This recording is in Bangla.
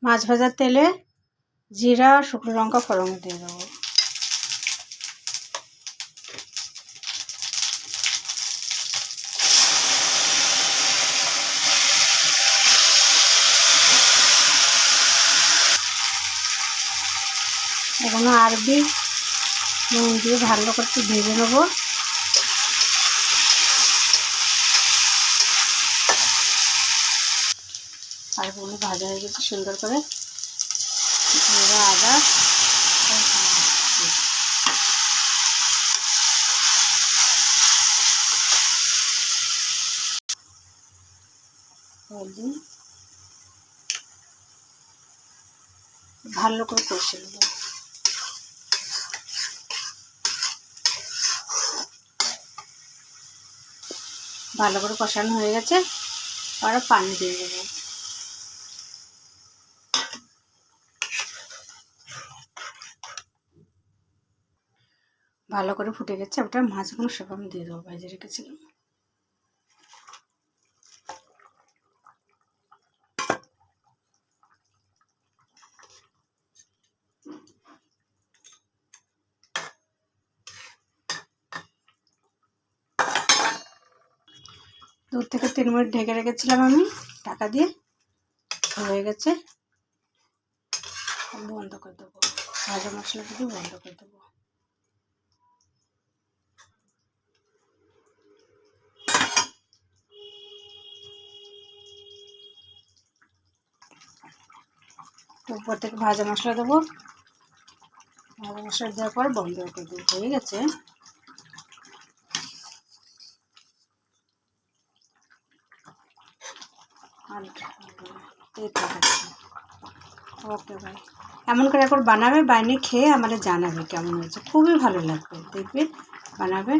মাছ ভাজার তেলে জিরা শুকনো লঙ্কা ফোড়ন দিয়ে দেবো। এগুলো আরবি নুন দিয়ে ভালো করে একটু ভেজে নেবো। আরগুলো ভাজা হয়ে গেছে সুন্দর করে। জিরা আদা হলদি ভালো করে কষে নেব। ভালো করে কষানো হয়ে গেছে, আর পানি দিয়ে দেবো। ভালো করে ফুটে গেছে, ওটা মাছগুলো সব আমি দিয়ে দেবো ভেজে রেখেছিলাম। দু থেকে 3 মিনিট ঢেকে রেখেছিলাম আমি ঢাকা দিয়ে, হয়ে গেছে। বন্ধ করে দেবো, ভাজা মশলাটা দিয়ে বন্ধ করে দেবো। উপর থেকে ভাজা মশলা দেবো, ভাজা মশলা দেওয়ার পর বন্ধ করে দেবো। হয়ে গেছে। ওকে ভাই, এমন করে একবার বানাবে, বানিয়ে খেয়ে আমাদের জানাবে কেমন হয়েছে। খুবই ভালো লাগবে, দেখবে বানাবে।